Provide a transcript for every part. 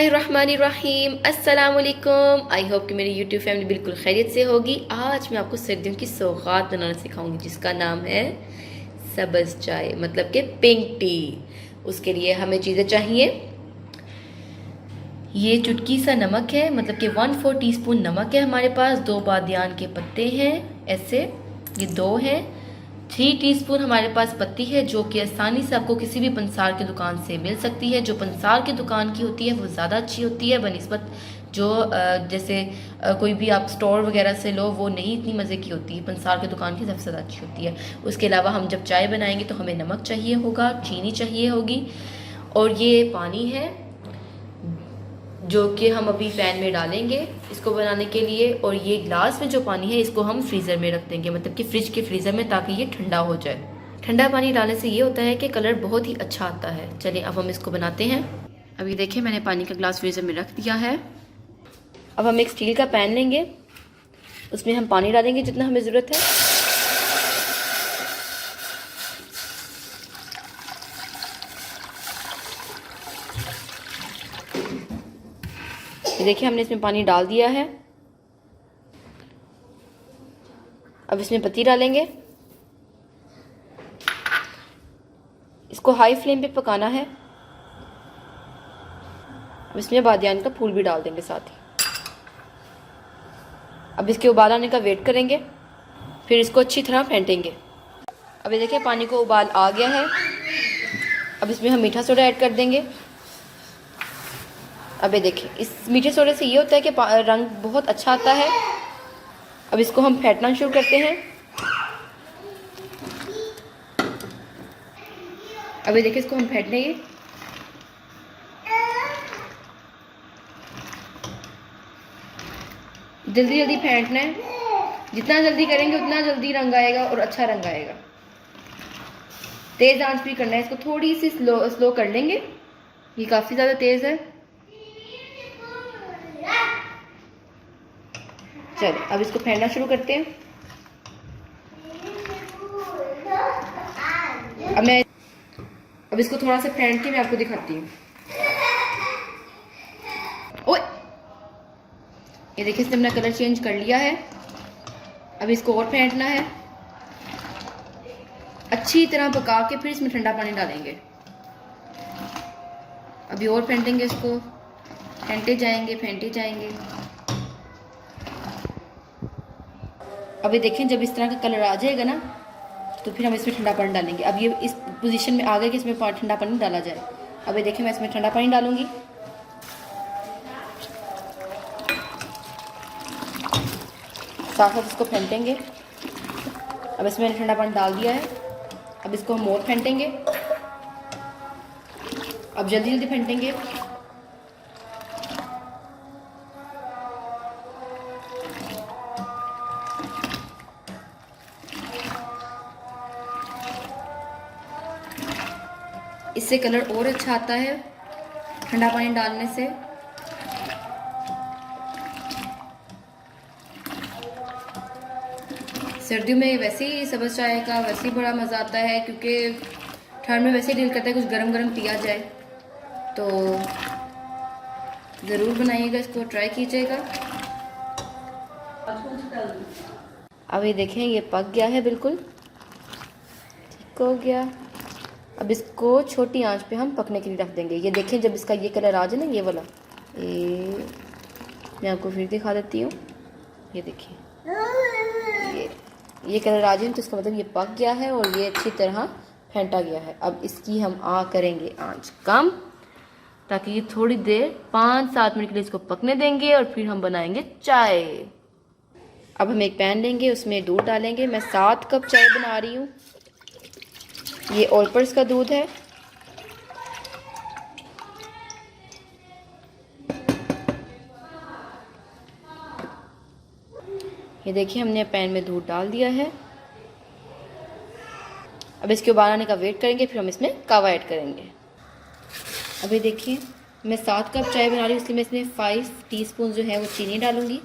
बिस्मिल्लाहिर्रहमानिर्रहीम अस्सलाम वालेकुम। आई होप कि मेरी यूट्यूब फैमिली बिल्कुल खैरियत से होगी। आज मैं आपको सर्दियों की सौगात बनाना सिखाऊंगी जिसका नाम है सब्ज़ चाय, मतलब कि पिंक टी। उसके लिए हमें चीज़ें चाहिए, ये चुटकी सा नमक है, मतलब कि 1/4 टीस्पून नमक है हमारे पास। 2 बादियान के पत्ते हैं ऐसे, ये 2 हैं। 3 टीस्पून हमारे पास पत्ती है जो कि आसानी से आपको किसी भी पंसार की दुकान से मिल सकती है। जो पंसार की दुकान की होती है वो ज़्यादा अच्छी होती है बनिस्बत जो जैसे कोई भी आप स्टोर वगैरह से लो, वो नहीं इतनी मज़े की होती है। पंसार की दुकान की सबसे ज़्यादा अच्छी होती है। उसके अलावा हम जब चाय बनाएंगे तो हमें नमक चाहिए होगा, चीनी चाहिए होगी, और ये पानी है जो कि हम अभी पैन में डालेंगे इसको बनाने के लिए। और ये ग्लास में जो पानी है इसको हम फ्रीज़र में रख देंगे, मतलब कि फ्रिज के फ्रीज़र में, ताकि ये ठंडा हो जाए। ठंडा पानी डालने से ये होता है कि कलर बहुत ही अच्छा आता है। चलिए अब हम इसको बनाते हैं। अभी देखिए मैंने पानी का ग्लास फ्रीज़र में रख दिया है। अब हम एक स्टील का पैन लेंगे, उसमें हम पानी डालेंगे जितना हमें ज़रूरत है। देखिए हमने इसमें पानी डाल दिया है। अब इसमें पत्ती डालेंगे, इसको हाई फ्लेम पे पकाना है। अब इसमें बादियान का फूल भी डाल देंगे साथ ही। अब इसके उबाल आने का वेट करेंगे, फिर इसको अच्छी तरह फेंटेंगे। अभी देखिए पानी को उबाल आ गया है। अब इसमें हम मीठा सोडा ऐड कर देंगे। अबे देखिए इस मीठे सोडे से ये होता है कि रंग बहुत अच्छा आता है। अब इसको हम फेंटना शुरू करते हैं। अभी देखिए इसको हम फेंट लेंगे। जल्दी जल्दी फेंटना है, जितना जल्दी करेंगे उतना जल्दी रंग आएगा और अच्छा रंग आएगा। तेज़ आंच भी करना है इसको, थोड़ी सी स्लो कर लेंगे, ये काफ़ी ज़्यादा तेज़ है। चलिए अब इसको फेंटना शुरू करते हैं। अब इसको थोड़ा सा फेंट के मैं आपको दिखाती हूँ। ओए, ये देखिए इसने अपना कलर चेंज कर लिया है। अब इसको और फेंटना है, अच्छी तरह पका के फिर इसमें ठंडा पानी डालेंगे। अभी और फेंटेंगे इसको, फेंटे जाएंगे। अभी देखें जब इस तरह का कलर आ जाएगा ना, तो फिर हम इसमें ठंडा पानी डालेंगे। अब ये इस पोजीशन में आ गया कि इसमें ठंडा पानी डाला जाए। अभी देखें मैं इसमें ठंडा पानी डालूंगी। साथ साथ इसको फेंटेंगे। अब इसमें मैंने ठंडा पानी डाल दिया है। अब इसको हम और फेंटेंगे। अब जल्दी जल्दी फेंटेंगे। इससे कलर और अच्छा आता है ठंडा पानी डालने से। सर्दियों में वैसे ही सब्ज़ चाय का वैसे ही बड़ा मज़ा आता है, क्योंकि ठंड में वैसे ही दिल करता है कुछ गरम गरम पिया जाए। तो ज़रूर बनाइएगा, इसको ट्राई कीजिएगा। अब ये देखें ये पक गया है, बिल्कुल ठीक हो गया। अब इसको छोटी आंच पे हम पकने के लिए रख देंगे। ये देखें जब इसका ये कलर आ जाए ना, ये वाला, मैं आपको फिर दिखा देती हूँ। ये देखिए ये कलर आ जाए तो इसका मतलब ये पक गया है और ये अच्छी तरह फेंटा गया है। अब इसकी हम करेंगे आंच कम, ताकि ये थोड़ी देर 5-7 मिनट के लिए इसको पकने देंगे और फिर हम बनाएंगे चाय। अब हम एक पैन लेंगे, उसमें दूध डालेंगे। मैं 7 कप चाय बना रही हूँ। ये ऑलपर्स का दूध है। ये देखिए हमने पैन में दूध डाल दिया है। अब इसके उबाल आने का वेट करेंगे, फिर हम इसमें कावा ऐड करेंगे। अभी देखिए मैं 7 कप चाय बना रही हूँ, इसलिए मैं इसमें 5 टीस्पून जो है वो चीनी डालूंगी।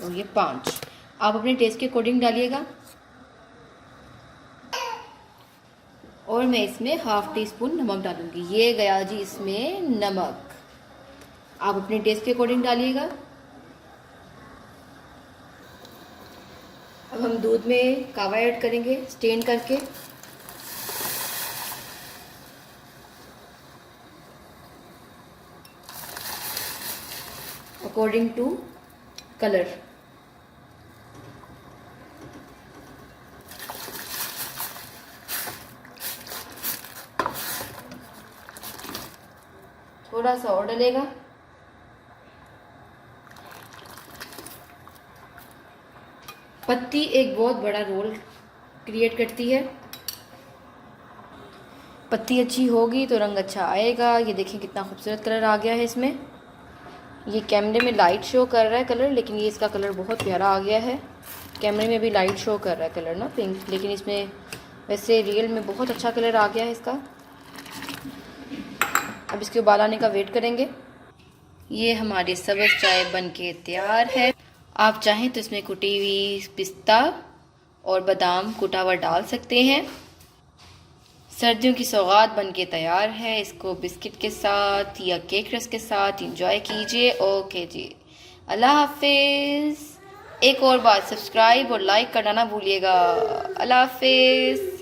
और ये 5, आप अपने टेस्ट के अकॉर्डिंग डालिएगा। और मैं इसमें हाफ टी स्पून नमक डालूंगी। ये गया जी इसमें नमक, आप अपने टेस्ट के अकॉर्डिंग डालिएगा। अब हम दूध में कावा ऐड करेंगे स्टेन करके। According to colour. थोड़ा सा और डलेगा। पत्ती एक बहुत बड़ा रोल क्रिएट करती है। पत्ती अच्छी होगी तो रंग अच्छा आएगा। ये देखिए कितना खूबसूरत कलर आ गया है इसमें। ये कैमरे में लाइट शो कर रहा है कलर, लेकिन ये इसका कलर बहुत प्यारा आ गया है। कैमरे में भी लाइट शो कर रहा है कलर ना पिंक, लेकिन इसमें वैसे रियल में बहुत अच्छा कलर आ गया है इसका। अब इसके उबाल आने का वेट करेंगे। ये हमारी सब्ज़ चाय बनके तैयार है। आप चाहें तो इसमें कुटी हुई पिस्ता और बादाम कुटा हुआ डाल सकते हैं। सर्दियों की सौगात बनके तैयार है। इसको बिस्किट के साथ या केक रस के साथ इंजॉय कीजिए। ओके जी, अल्लाह हाफिज़। एक और बात, सब्सक्राइब और लाइक करना ना भूलिएगा। अल्लाह हाफिज़।